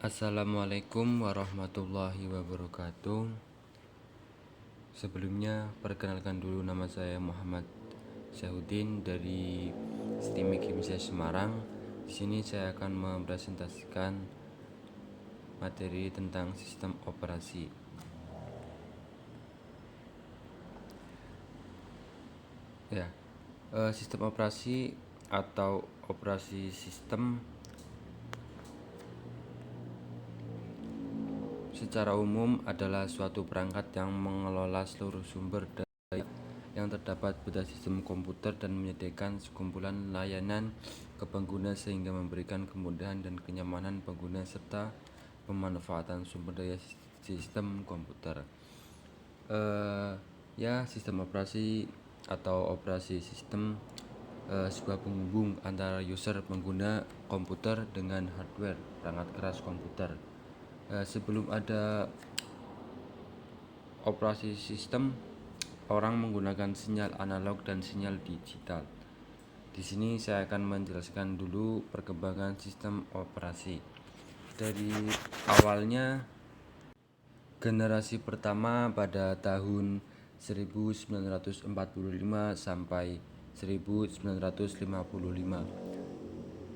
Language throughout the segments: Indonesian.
Assalamualaikum warahmatullahi wabarakatuh. Sebelumnya, perkenalkan dulu, nama saya Muhammad Syahudin dari STIMIK Kimia Semarang. Di sini saya akan mempresentasikan materi tentang sistem operasi. Ya, sistem operasi atau operasi sistem secara umum adalah suatu perangkat yang mengelola seluruh sumber daya yang terdapat pada sistem komputer dan menyediakan sekumpulan layanan ke pengguna sehingga memberikan kemudahan dan kenyamanan pengguna serta pemanfaatan sumber daya sistem komputer. Sistem operasi atau operasi sistem sebuah penghubung antara user pengguna komputer dengan hardware perangkat keras komputer. Sebelum ada operasi sistem, orang menggunakan sinyal analog dan sinyal digital. Di sini saya akan menjelaskan dulu perkembangan sistem operasi. Dari awalnya, generasi pertama pada tahun 1945 sampai 1955.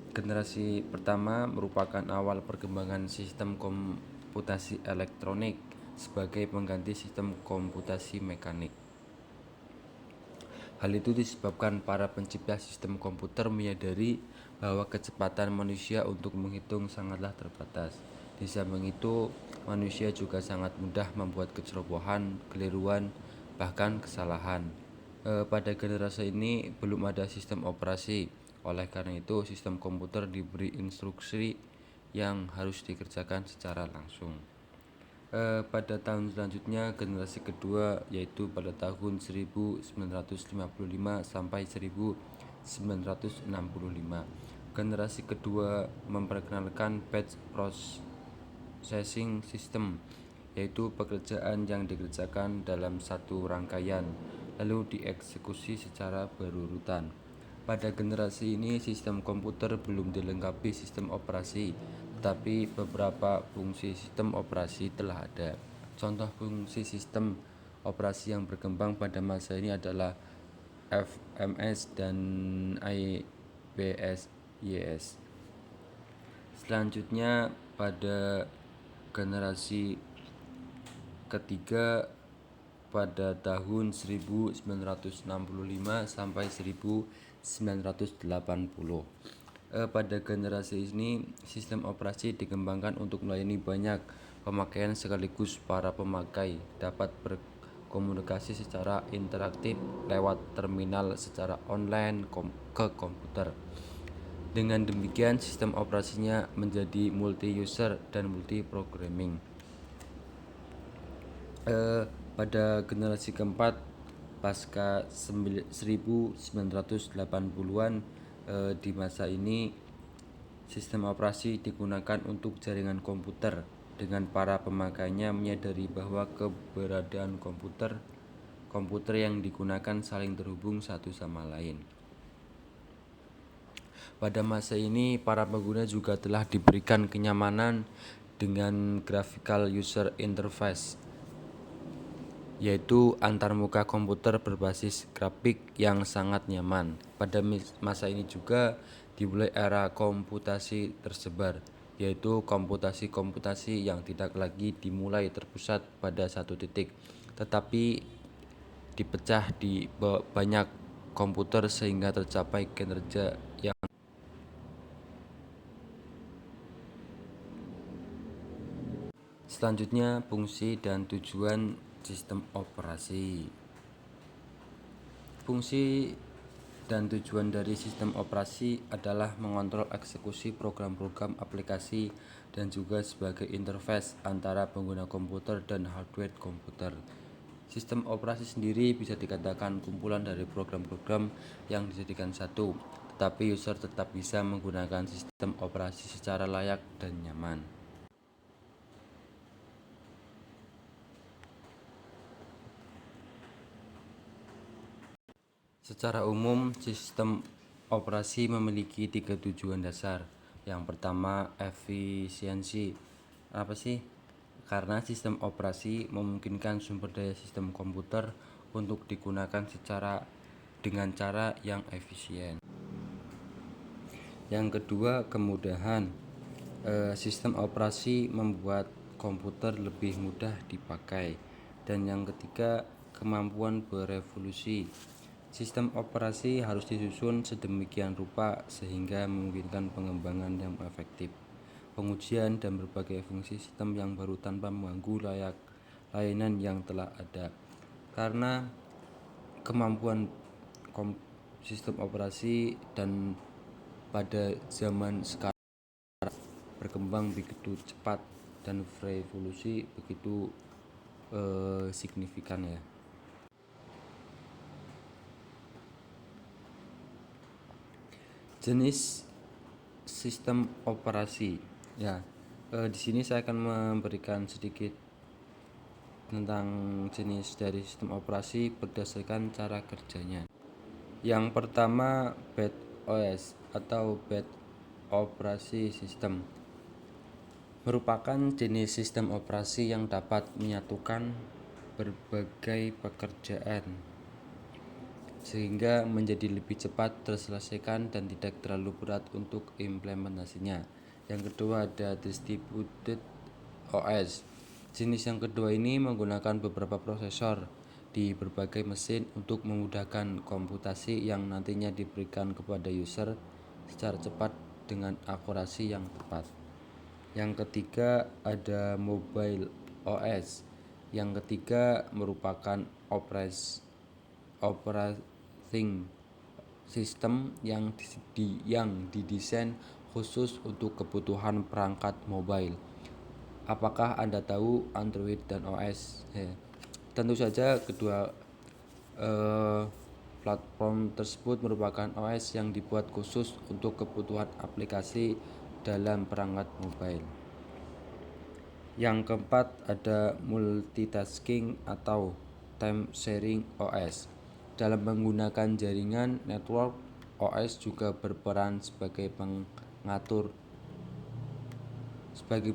Generasi pertama merupakan awal perkembangan sistem komputasi elektronik sebagai pengganti sistem komputasi mekanik. Hal itu disebabkan para pencipta sistem komputer menyadari bahwa kecepatan manusia untuk menghitung sangatlah terbatas. Di samping itu, manusia juga sangat mudah membuat kecerobohan, keliruan, bahkan kesalahan. Pada generasi ini belum ada sistem operasi. Oleh karena itu, sistem komputer diberi instruksi yang harus dikerjakan secara langsung. Pada tahun selanjutnya, generasi kedua, yaitu pada tahun 1955 sampai 1965. Generasi kedua memperkenalkan batch processing system, yaitu pekerjaan yang dikerjakan dalam satu rangkaian lalu dieksekusi secara berurutan. Pada generasi ini, sistem komputer belum dilengkapi sistem operasi, tetapi beberapa fungsi sistem operasi telah ada. Contoh fungsi sistem operasi yang berkembang pada masa ini adalah FMS dan IPS-YS. Selanjutnya, pada generasi ketiga pada tahun 1965 sampai 1980. Pada generasi ini, sistem operasi dikembangkan untuk melayani banyak pemakaian sekaligus. Para pemakai dapat berkomunikasi secara interaktif lewat terminal secara online ke komputer. Dengan demikian, sistem operasinya menjadi multi-user dan multi-programming. Pada generasi keempat pasca 1980-an, di masa ini sistem operasi digunakan untuk jaringan komputer dengan para pemakainya menyadari bahwa keberadaan komputer yang digunakan saling terhubung satu sama lain. Pada masa ini, para pengguna juga telah diberikan kenyamanan dengan graphical user interface, yaitu antarmuka komputer berbasis grafik yang sangat nyaman. Pada masa ini juga dimulai era komputasi tersebar, yaitu komputasi yang tidak lagi dimulai terpusat pada satu titik, tetapi dipecah di banyak komputer sehingga tercapai kinerja yang selanjutnya. Fungsi dan tujuan sistem operasi. Fungsi dan tujuan dari sistem operasi adalah mengontrol eksekusi program-program aplikasi dan juga sebagai interface antara pengguna komputer dan hardware komputer. Sistem operasi sendiri bisa dikatakan kumpulan dari program-program yang dijadikan satu, tetapi user tetap bisa menggunakan sistem operasi secara layak dan nyaman. Secara umum, sistem operasi memiliki 3 tujuan dasar. Yang pertama, efisiensi. Apa sih? Karena sistem operasi memungkinkan sumber daya sistem komputer untuk digunakan dengan cara yang efisien. Yang kedua, kemudahan. Sistem operasi membuat komputer lebih mudah dipakai. Dan yang ketiga, kemampuan berevolusi. Sistem operasi harus disusun sedemikian rupa sehingga memungkinkan pengembangan yang efektif, pengujian dan berbagai fungsi sistem yang baru tanpa mengganggu layanan yang telah ada. Karena kemampuan sistem operasi dan pada zaman sekarang berkembang begitu cepat dan revolusi begitu signifikan ya. Jenis sistem operasi ya. Di sini saya akan memberikan sedikit tentang jenis dari sistem operasi berdasarkan cara kerjanya. Yang pertama, BAT OS atau BAT Operasi System merupakan jenis sistem operasi yang dapat menyatukan berbagai pekerjaan sehingga menjadi lebih cepat terselesaikan dan tidak terlalu berat untuk implementasinya. Yang kedua ada Distributed OS. Jenis yang kedua ini menggunakan beberapa prosesor di berbagai mesin untuk memudahkan komputasi yang nantinya diberikan kepada user secara cepat dengan akurasi yang tepat. Yang ketiga ada Mobile OS. Yang ketiga merupakan operating system yang didesain khusus untuk kebutuhan perangkat mobile. Apakah Anda tahu Android dan OS? Tentu saja kedua platform tersebut merupakan OS yang dibuat khusus untuk kebutuhan aplikasi dalam perangkat mobile. Yang keempat ada multitasking atau time sharing OS. Dalam menggunakan jaringan network, OS juga berperan sebagai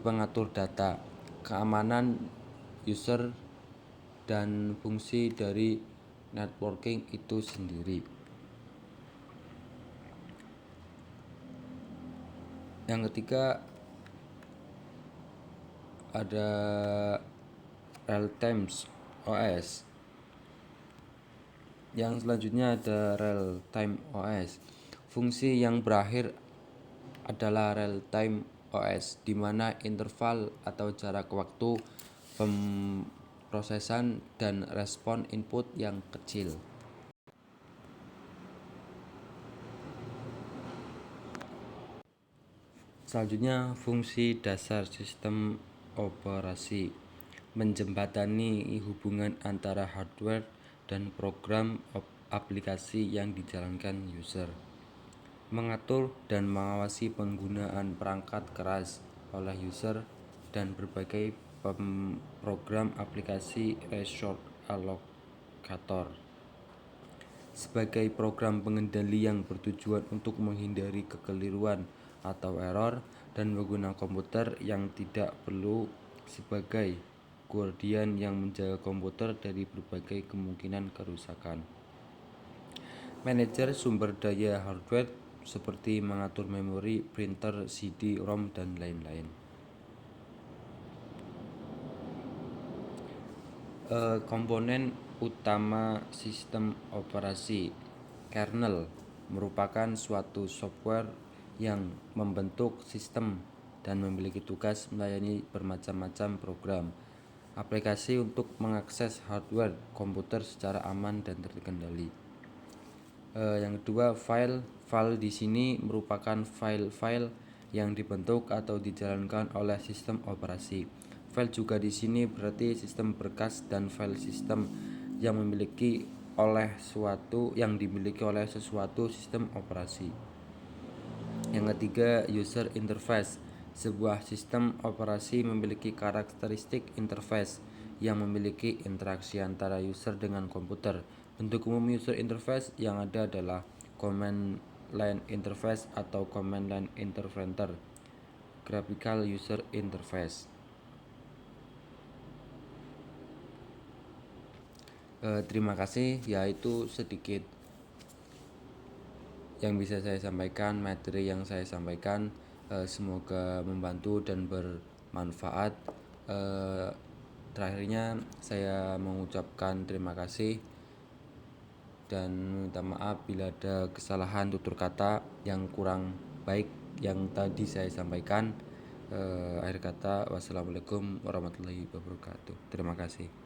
pengatur data, keamanan user, dan fungsi dari networking itu sendiri. Yang ketiga ada real-time OS. Yang selanjutnya ada real-time OS. Fungsi yang berakhir adalah real-time OS, di mana interval atau jarak waktu pemrosesan dan respon input yang kecil. Selanjutnya, fungsi dasar sistem operasi menjembatani hubungan antara hardware dan program aplikasi yang dijalankan user, mengatur dan mengawasi penggunaan perangkat keras oleh user dan berbagai program aplikasi resource allocator sebagai program pengendali yang bertujuan untuk menghindari kekeliruan atau error dan pengguna komputer yang tidak perlu sebagai guardian yang menjaga komputer dari berbagai kemungkinan kerusakan. Manajer sumber daya hardware seperti mengatur memori, printer, CD, ROM, dan lain-lain. Komponen utama sistem operasi. Kernel merupakan suatu software yang membentuk sistem dan memiliki tugas melayani bermacam-macam program aplikasi untuk mengakses hardware komputer secara aman dan terkendali. Yang kedua, file di sini merupakan file-file yang dibentuk atau dijalankan oleh sistem operasi. File juga di sini berarti sistem berkas dan file sistem yang dimiliki oleh sesuatu sistem operasi. Yang ketiga, user interface. Sebuah sistem operasi memiliki karakteristik interface yang memiliki interaksi antara user dengan komputer. Bentuk umum user interface yang ada adalah command line interface atau command line interpreter, graphical user interface. Terima kasih, ya itu sedikit yang bisa saya sampaikan, materi yang saya sampaikan. Semoga membantu dan bermanfaat. Eh, Terakhirnya saya mengucapkan terima kasih dan minta maaf bila ada kesalahan tutur kata yang kurang baik yang tadi saya sampaikan. Akhir kata, wassalamualaikum warahmatullahi wabarakatuh. Terima kasih.